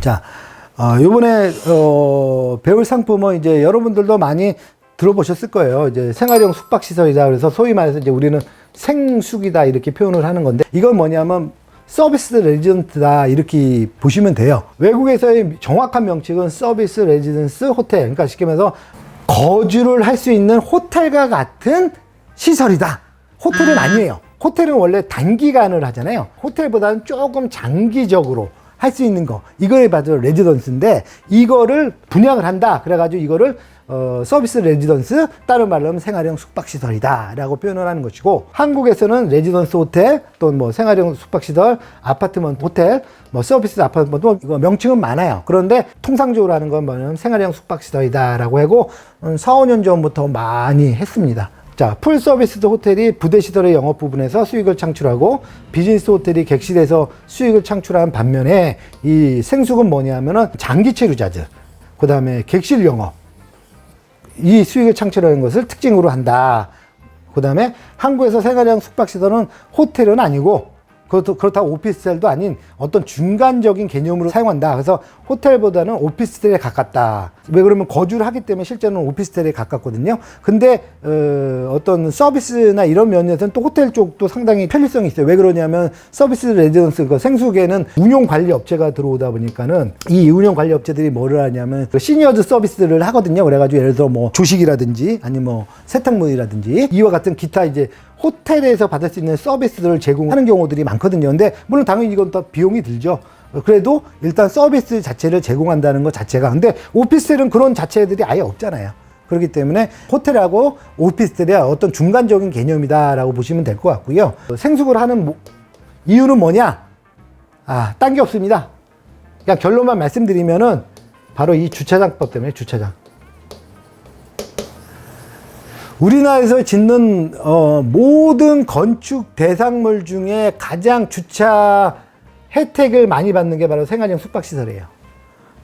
자, 요번에, 배울 상품은 이제 여러분들도 많이 들어보셨을 거예요. 이제 생활용 숙박시설이다. 그래서 소위 말해서 이제 우리는 생숙이다 이렇게 표현을 하는 건데, 이건 뭐냐면 서비스 레지던트다 이렇게 보시면 돼요. 외국에서의 정확한 명칭은 서비스 레지던스 호텔. 그러니까 쉽게 말해서 거주를 할 수 있는 호텔과 같은 시설이다. 호텔은 아니에요. 호텔은 원래 단기간을 하잖아요. 호텔보다는 조금 장기적으로 할 수 있는 거, 이거에 봐도 레지던스인데, 이거를 분양을 한다. 그래가지고 이거를 서비스 레지던스, 다른 말로 하면 생활형 숙박시설이다 라고 표현을 하는 것이고, 한국에서는 레지던스 호텔, 또는 뭐 생활형 숙박시설, 아파트먼트 호텔, 뭐 서비스 아파트먼트, 이거 명칭은 많아요. 그런데 통상적으로 하는 건 뭐냐면 생활형 숙박시설이다 라고 하고, 4, 5년 전부터 많이 했습니다. 자, 풀 서비스 호텔이 부대 시설의 영업 부분에서 수익을 창출하고, 비즈니스 호텔이 객실에서 수익을 창출하는 반면에, 이 생숙은 뭐냐면은 장기 체류자들, 그 다음에 객실 영업, 이 수익을 창출하는 것을 특징으로 한다. 그 다음에 한국에서 생활형 숙박시설은 호텔은 아니고, 그렇다고 오피스텔도 아닌 어떤 중간적인 개념으로 사용한다. 그래서 호텔보다는 오피스텔에 가깝다. 왜 그러면 거주를 하기 때문에 실제는 오피스텔에 가깝거든요. 근데 어떤 서비스나 이런 면에서는 또 호텔 쪽도 상당히 편리성이 있어요. 왜 그러냐면 서비스 레지던스, 그 생숙에는 운용 관리 업체가 들어오다 보니까는 이 운용 관리 업체들이 뭐를 하냐면 그 시니어즈 서비스를 하거든요. 그래가지고 예를 들어 뭐 조식이라든지 아니면 뭐 세탁물이라든지 이와 같은 기타 이제 호텔에서 받을 수 있는 서비스들을 제공하는 경우들이 많거든요. 근데 물론 당연히 이건 또 비용이 들죠. 그래도 일단 서비스 자체를 제공한다는 것 자체가, 근데 오피스텔은 그런 자체들이 아예 없잖아요. 그렇기 때문에 호텔하고 오피스텔의 어떤 중간적인 개념이다라고 보시면 될 것 같고요. 생숙을 하는 이유는 뭐냐? 딴 게 없습니다. 그냥 결론만 말씀드리면은 바로 이 주차장법 때문에. 주차장. 우리나라에서 짓는 모든 건축 대상물 중에 가장 주차 혜택을 많이 받는 게 바로 생활형 숙박시설이에요.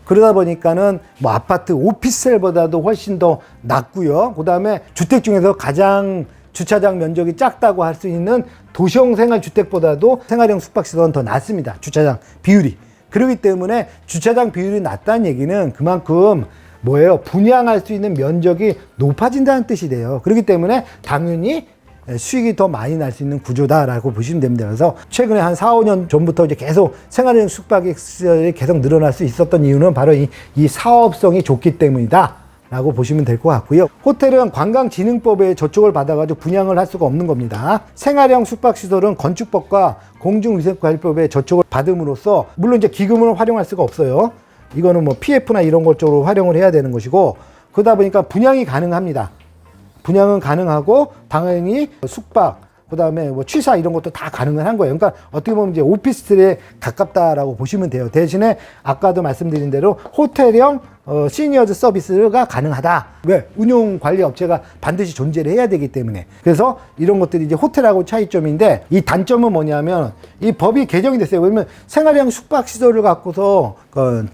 그러다 보니까는 뭐 아파트, 오피스텔보다도 훨씬 더 낮고요. 그 다음에 주택 중에서 가장 주차장 면적이 작다고 할 수 있는 도시형 생활주택보다도 생활형 숙박시설은 더 낮습니다. 주차장 비율이. 그렇기 때문에 주차장 비율이 낮다는 얘기는 그만큼 뭐예요? 분양할 수 있는 면적이 높아진다는 뜻이 돼요. 그렇기 때문에 당연히 수익이 더 많이 날 수 있는 구조다라고 보시면 됩니다. 그래서 최근에 한 4, 5년 전부터 이제 계속 생활형 숙박시설이 계속 늘어날 수 있었던 이유는 바로 이 사업성이 좋기 때문이다 라고 보시면 될 것 같고요. 호텔은 관광진흥법에 저촉을 받아가지고 분양을 할 수가 없는 겁니다. 생활형 숙박시설은 건축법과 공중위생관리법에 저촉을 받음으로써 물론 이제 기금을 활용할 수가 없어요. 이거는 뭐 PF나 이런 것 쪽으로 활용을 해야 되는 것이고, 그러다 보니까 분양이 가능합니다. 분양은 가능하고 당연히 숙박, 그 다음에 뭐 취사 이런 것도 다 가능은 한 거예요. 그러니까 어떻게 보면 이제 오피스텔에 가깝다라고 보시면 돼요. 대신에 아까도 말씀드린 대로 호텔형 시니어즈 서비스가 가능하다. 왜? 운용 관리 업체가 반드시 존재를 해야 되기 때문에. 그래서 이런 것들이 이제 호텔하고 차이점인데, 이 단점은 뭐냐면 이 법이 개정이 됐어요. 왜냐면 생활형 숙박시설을 갖고서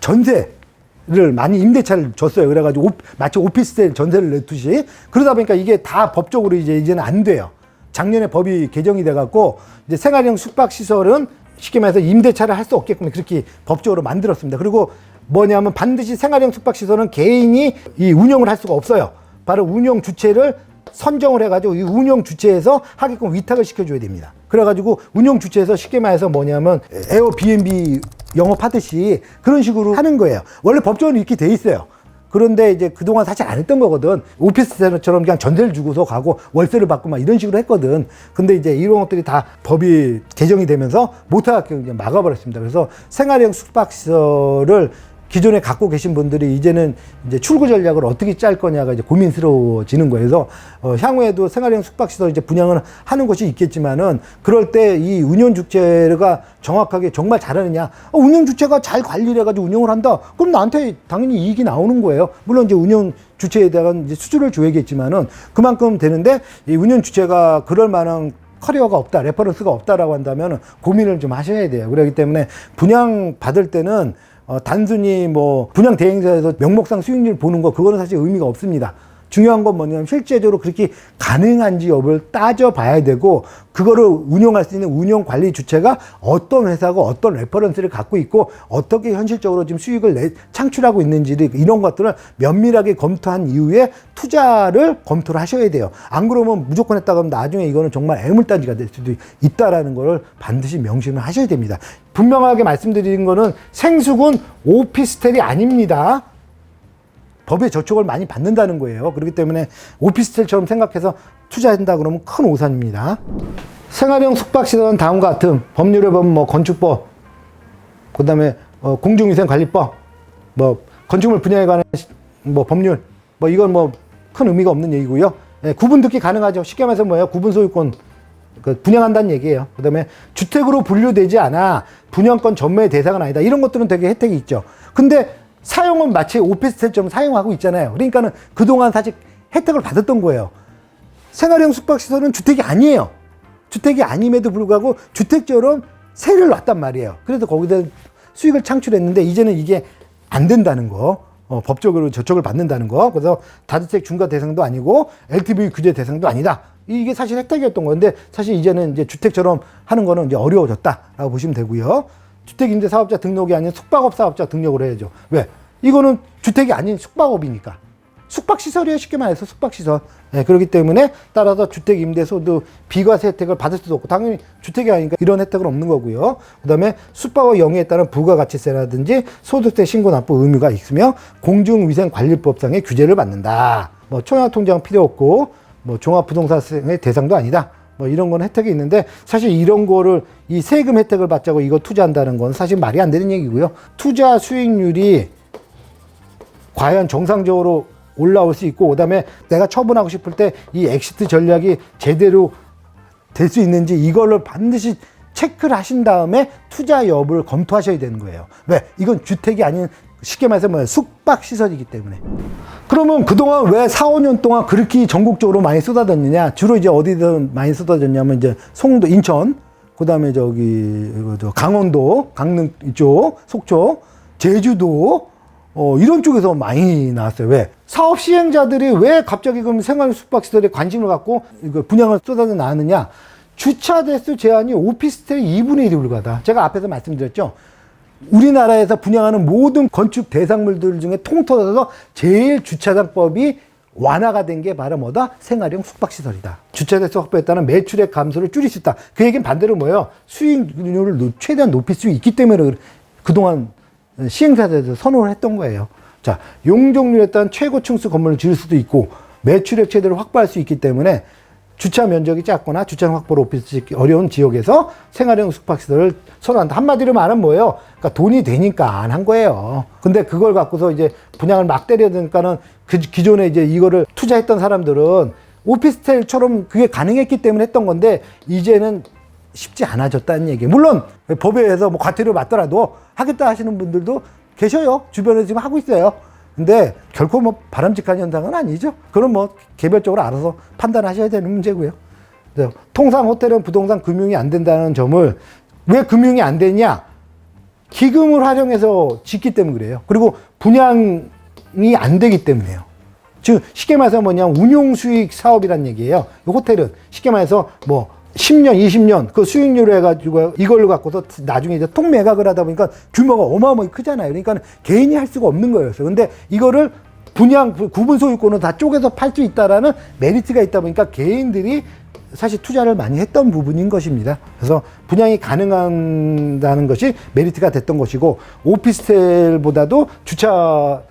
전세를 많이 임대차를 줬어요. 그래가지고 마치 오피스텔 전세를 냈듯이. 그러다 보니까 이게 다 법적으로 이제는 안 돼요. 작년에 법이 개정이 돼갖고 이제 생활형 숙박시설은 쉽게 말해서 임대차를 할 수 없게끔 그렇게 법적으로 만들었습니다. 그리고 뭐냐면 반드시 생활형 숙박시설은 개인이 이 운영을 할 수가 없어요. 바로 운영 주체를 선정을 해가지고 이 운영 주체에서 하게끔 위탁을 시켜줘야 됩니다. 그래가지고 운영 주체에서 쉽게 말해서 뭐냐면 에어비앤비 영업하듯이 그런 식으로 하는 거예요. 원래 법적으로 이렇게 돼 있어요. 그런데 이제 그동안 사실 안 했던 거거든. 오피스텔처럼 그냥 전세를 주고서 가고 월세를 받고 막 이런 식으로 했거든. 근데 이제 이런 것들이 다 법이 개정이 되면서 못하게 막아버렸습니다. 그래서 생활형 숙박시설을 기존에 갖고 계신 분들이 이제는 이제 출구 전략을 어떻게 짤 거냐가 이제 고민스러워지는 거예요. 그래서 향후에도 생활형 숙박시설 이제 분양을 하는 것이 있겠지만은 그럴 때 이 운영 주체가 정확하게 정말 잘하느냐. 운영 주체가 잘 관리를 해가지고 운영을 한다. 그럼 나한테 당연히 이익이 나오는 거예요. 물론 이제 운영 주체에 대한 이제 수주를 줘야겠지만은 그만큼 되는데, 이 운영 주체가 그럴 만한 커리어가 없다, 레퍼런스가 없다라고 한다면 고민을 좀 하셔야 돼요. 그렇기 때문에 분양 받을 때는 단순히 뭐 분양 대행사에서 명목상 수익률 보는 거, 그거는 사실 의미가 없습니다. 중요한 건 뭐냐면 실제적으로 그렇게 가능한지 여부를 따져봐야 되고 그거를 운영할 수 있는 운영관리 주체가 어떤 회사고 어떤 레퍼런스를 갖고 있고 어떻게 현실적으로 지금 수익을 창출하고 있는지를 이런 것들을 면밀하게 검토한 이후에 투자를 검토를 하셔야 돼요. 안 그러면 무조건 했다가 하면 나중에 이거는 정말 애물단지가 될 수도 있다라는 거를 반드시 명심을 하셔야 됩니다. 분명하게 말씀드리는 거는 생수군 오피스텔이 아닙니다. 법의 저촉을 많이 받는다는 거예요. 그렇기 때문에 오피스텔처럼 생각해서 투자한다 그러면 큰 오산입니다. 생활형 숙박시설은 다음과 같은 법률에 보면 뭐 건축법, 그 다음에 공중위생관리법, 뭐 건축물 분야에 관한 뭐 법률, 뭐 이건 뭐 큰 의미가 없는 얘기고요. 예, 구분 듣기 가능하죠. 쉽게 말해서 뭐예요? 구분 소유권 분양한다는 얘기예요. 그 다음에 주택으로 분류되지 않아 분양권 전매의 대상은 아니다. 이런 것들은 되게 혜택이 있죠. 근데 사용은 마치 오피스텔처럼 사용하고 있잖아요. 그러니까는 그동안 사실 혜택을 받았던 거예요. 생활형 숙박시설은 주택이 아니에요. 주택이 아님에도 불구하고 주택처럼 세를 놨단 말이에요. 그래서 거기다 수익을 창출했는데 이제는 이게 안 된다는 거. 법적으로 저촉을 받는다는 거. 그래서 다주택 중과 대상도 아니고 LTV 규제 대상도 아니다. 이게 사실 혜택이었던 건데 사실 이제는 이제 주택처럼 하는 거는 이제 어려워졌다라고 보시면 되고요. 주택임대사업자 등록이 아닌 숙박업 사업자 등록을 해야죠. 왜? 이거는 주택이 아닌 숙박업이니까. 숙박시설이에요. 쉽게 말해서 숙박시설. 네, 그렇기 때문에 따라서 주택임대소득 비과세 혜택을 받을 수도 없고 당연히 주택이 아니니까 이런 혜택은 없는 거고요. 그 다음에 숙박업 영위에 따른 부가가치세라든지 소득세 신고 납부 의무가 있으며 공중위생관리법상의 규제를 받는다. 뭐 청약통장 필요 없고 뭐 종합부동산의 대상도 아니다. 뭐 이런 건 혜택이 있는데 사실 이런 거를 이 세금 혜택을 받자고 이거 투자한다는 건 사실 말이 안 되는 얘기고요. 투자 수익률이 과연 정상적으로 올라올 수 있고 그다음에 내가 처분하고 싶을 때 이 엑시트 전략이 제대로 될 수 있는지 이거를 반드시 체크를 하신 다음에 투자 여부를 검토하셔야 되는 거예요. 왜? 이건 주택이 아닌 쉽게 말해서 뭐예요? 숙박시설이기 때문에. 그러면 그동안 왜 4, 5년 동안 그렇게 전국적으로 많이 쏟아졌느냐? 주로 이제 어디든 많이 쏟아졌냐면 이제 송도, 인천, 그 다음에 저기, 강원도, 강릉 이쪽, 속초, 제주도, 이런 쪽에서 많이 나왔어요. 왜? 사업 시행자들이 왜 갑자기 그럼 생활 숙박시설에 관심을 갖고 분양을 쏟아져 나왔느냐? 주차 대수 제한이 오피스텔 2분의 1이 불과하다. 제가 앞에서 말씀드렸죠. 우리나라에서 분양하는 모든 건축 대상물들 중에 통틀어서 제일 주차장법이 완화가 된 게 바로 뭐다? 생활형 숙박시설이다. 주차 대수 확보에 따른 매출액 감소를 줄일 수 있다. 그 얘기는 반대로 뭐예요? 수익률을 최대한 높일 수 있기 때문에 그동안 시행사들에서 선호를 했던 거예요. 자, 용적률에 따른 최고 층수 건물을 지을 수도 있고 매출액 최대를 확보할 수 있기 때문에 주차 면적이 작거나 주차장 확보를 오피스하기 어려운 지역에서 생활형 숙박시설을 선호한다. 한마디로 말하면 뭐예요? 그러니까 돈이 되니까 안 한 거예요. 근데 그걸 갖고서 이제 분양을 막 때려야 되니까는 기존에 이제 이거를 투자했던 사람들은 오피스텔처럼 그게 가능했기 때문에 했던 건데 이제는 쉽지 않아졌다는 얘기예요. 물론 법에 의해서 뭐 과태료 맞더라도 하겠다 하시는 분들도 계셔요. 주변에 지금 하고 있어요. 근데 결코 뭐 바람직한 현상은 아니죠. 그럼 뭐 개별적으로 알아서 판단하셔야 되는 문제고요. 통상 호텔은 부동산 금융이 안 된다는 점을 왜 금융이 안 되냐? 기금을 활용해서 짓기 때문에 그래요. 그리고 분양이 안 되기 때문에요. 즉 쉽게 말해서 뭐냐 운용수익 사업이란 얘기예요. 호텔은 쉽게 말해서 뭐 10년, 20년 그 수익률을 해가지고 이걸로 갖고서 나중에 이제 통매각을 하다 보니까 규모가 어마어마하게 크잖아요. 그러니까 개인이 할 수가 없는 거였어요. 근데 이거를 분양, 구분 소유권은 다 쪼개서 팔 수 있다라는 메리트가 있다 보니까 개인들이 사실 투자를 많이 했던 부분인 것입니다. 그래서 분양이 가능하다는 것이 메리트가 됐던 것이고 오피스텔보다도 주차가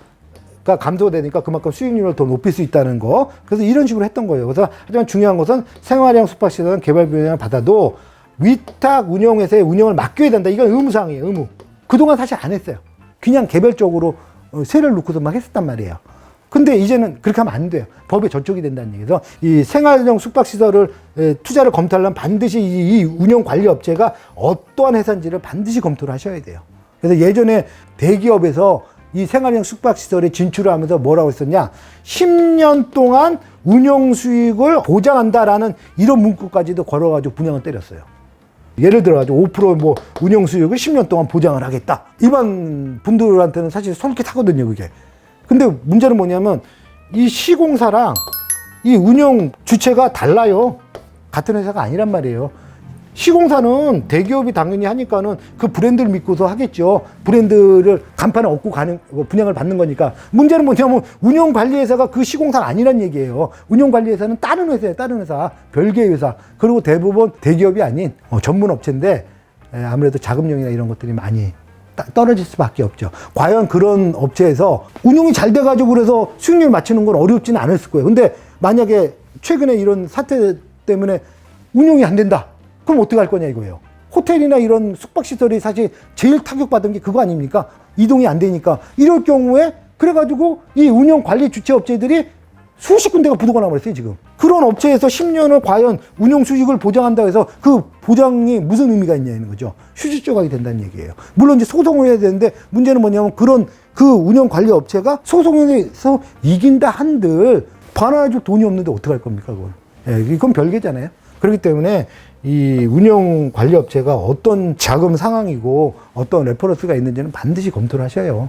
감소되니까 그만큼 수익률을 더 높일 수 있다는 거. 그래서 이런 식으로 했던 거예요. 그래서 하지만 중요한 것은 생활형 숙박시설은 개발 분양을 받아도 위탁 운영회사의 운영을 맡겨야 된다. 이건 의무사항이에요. 의무. 그동안 사실 안 했어요. 그냥 개별적으로 세를 놓고서 막 했었단 말이에요. 근데 이제는 그렇게 하면 안 돼요. 법에 저촉이 된다는 얘기죠. 이 생활형 숙박시설을 투자를 검토하려면 반드시 이 운영관리업체가 어떠한 회사인지를 반드시 검토를 하셔야 돼요. 그래서 예전에 대기업에서 이 생활형 숙박시설에 진출을 하면서 뭐라고 했었냐? 10년 동안 운영 수익을 보장한다라는 이런 문구까지도 걸어가지고 분양을 때렸어요. 예를 들어가지고 5% 운영 수익을 10년 동안 보장을 하겠다. 일반 분들한테는 사실 솔깃하거든요, 그게. 근데 문제는 뭐냐면 이 시공사랑 이 운영 주체가 달라요. 같은 회사가 아니란 말이에요. 시공사는 대기업이 당연히 하니까는 그 브랜드를 믿고서 하겠죠. 브랜드를 간판에 얻고 가는, 분양을 받는 거니까. 문제는 뭐냐면 운영관리회사가 그 시공사가 아니란 얘기예요. 운영관리회사는 다른 회사예요. 다른 회사. 별개의 회사. 그리고 대부분 대기업이 아닌 전문 업체인데 아무래도 자금력이나 이런 것들이 많이 떨어질 수밖에 없죠. 과연 그런 업체에서 운용이 잘 돼가지고 그래서 수익률 맞추는 건 어렵지는 않았을 거예요. 근데 만약에 최근에 이런 사태 때문에 운용이 안 된다. 그럼 어떻게 할 거냐 이거예요. 호텔이나 이런 숙박시설이 사실 제일 타격받은 게 그거 아닙니까? 이동이 안 되니까. 이럴 경우에 그래가지고 이 운영 관리 주체 업체들이 수십 군데가 부도가 나버렸어요 지금. 그런 업체에서 10년을 과연 운영 수익을 보장한다고 해서 그 보장이 무슨 의미가 있냐는 거죠. 휴지 조각이 된다는 얘기예요. 물론 이제 소송을 해야 되는데 문제는 뭐냐면 그런 그 운영 관리 업체가 소송에서 이긴다 한들 반환해줄 돈이 없는데 어떡할 겁니까 그걸. 예, 이건 별개잖아요. 그렇기 때문에 이 운영 관리 업체가 어떤 자금 상황이고 어떤 레퍼런스가 있는지는 반드시 검토를 하셔요.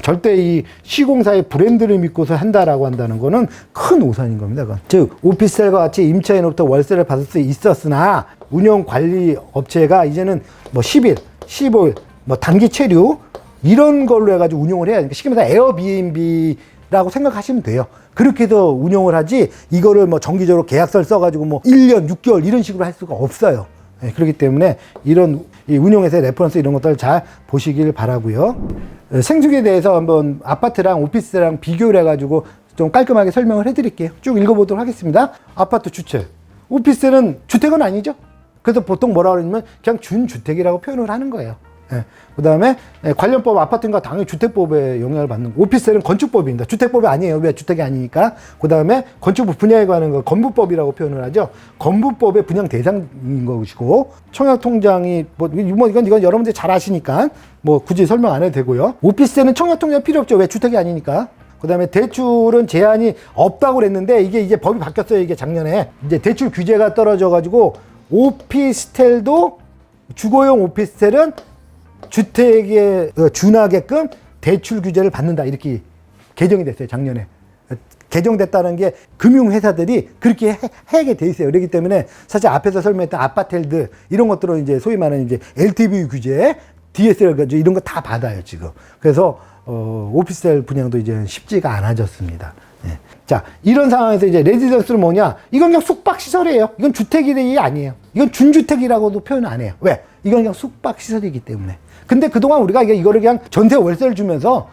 절대 이 시공사의 브랜드를 믿고서 한다라고 한다는 거는 큰 오산인 겁니다. 그건. 즉 오피스텔과 같이 임차인으로부터 월세를 받을 수 있었으나 운영 관리 업체가 이제는 뭐 10일, 15일, 뭐 단기 체류 이런 걸로 해가지고 운영을 해야 되니까 쉽게 말해서 에어비앤비라고 생각하시면 돼요. 그렇게 해서 운영을 하지 이거를 뭐 정기적으로 계약서를 써가지고 뭐 1년, 6개월 이런 식으로 할 수가 없어요. 네, 그렇기 때문에 이런 이 운영에서의 레퍼런스 이런 것들을 잘 보시길 바라고요. 생수기에 대해서 한번 아파트랑 오피스랑 비교를 해가지고 좀 깔끔하게 설명을 해드릴게요. 쭉 읽어보도록 하겠습니다. 아파트 주체, 오피스텔은 주택은 아니죠. 그래서 보통 뭐라 그러냐면 그냥 준주택이라고 표현을 하는 거예요. 예. 그 다음에 관련법 아파트인가 당연히 주택법에 영향을 받는 거. 오피스텔은 건축법입니다. 주택법이 아니에요. 왜? 주택이 아니니까. 그 다음에 건축부 분야에 관한 거 건부법이라고 표현을 하죠. 건부법의 분양 대상인 것이고 청약통장이 뭐 이건 여러분들이 잘 아시니까 뭐 굳이 설명 안 해도 되고요. 오피스텔은 청약통장 필요 없죠. 왜? 주택이 아니니까. 그 다음에 대출은 제한이 없다고 그랬는데 이게 이제 법이 바뀌었어요. 이게 작년에 이제 대출 규제가 떨어져 가지고 오피스텔도 주거용 오피스텔은 주택에 준하게끔 대출 규제를 받는다 이렇게 개정이 됐어요. 작년에 개정됐다는 게 금융회사들이 그렇게 하게 돼 있어요. 그렇기 때문에 사실 앞에서 설명했던 아파텔들 이런 것들은 이제 소위 말하는 이제 LTV 규제, DSR 규제 이런 거 다 받아요 지금. 그래서 오피스텔 분양도 이제 쉽지가 않아졌습니다. 예. 자, 이런 상황에서 이제 레지던스는 뭐냐? 이건 그냥 숙박시설이에요. 이건 주택이 아니에요. 이건 준주택이라고도 표현 안 해요. 왜? 이건 그냥 숙박시설이기 때문에. 근데 그동안 우리가 이거를 그냥 전세 월세를 주면서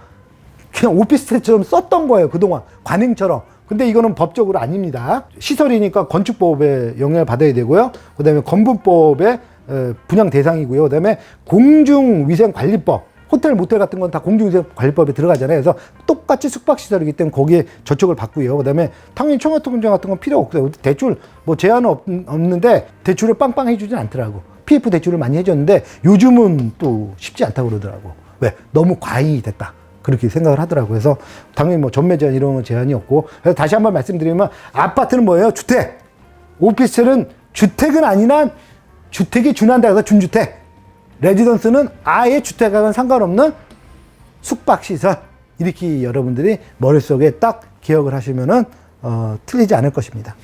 그냥 오피스텔처럼 썼던 거예요. 그동안. 관행처럼. 근데 이거는 법적으로 아닙니다. 시설이니까 건축법에 영향을 받아야 되고요. 그 다음에 건부법의 분양 대상이고요. 그 다음에 공중위생관리법. 호텔, 모텔 같은 건 다 공중위생관리법에 들어가잖아요. 그래서 똑같이 숙박시설이기 때문에 거기에 저촉을 받고요. 그 다음에 당연히 청약통장 같은 건 필요 없어요. 대출 뭐 제한은 없는데 대출을 빵빵 해주진 않더라고. PF 대출을 많이 해줬는데 요즘은 또 쉽지 않다고 그러더라고. 왜? 너무 과잉이 됐다. 그렇게 생각을 하더라고요. 그래서 당연히 뭐 전매 제한 이런 건 제한이 없고. 그래서 다시 한번 말씀드리면 아파트는 뭐예요? 주택. 오피스텔은 주택은 아니나 주택이 준한다 해서 준주택. 레지던스는 아예 주택하고는 상관없는 숙박시설. 이렇게 여러분들이 머릿속에 딱 기억을 하시면은 틀리지 않을 것입니다.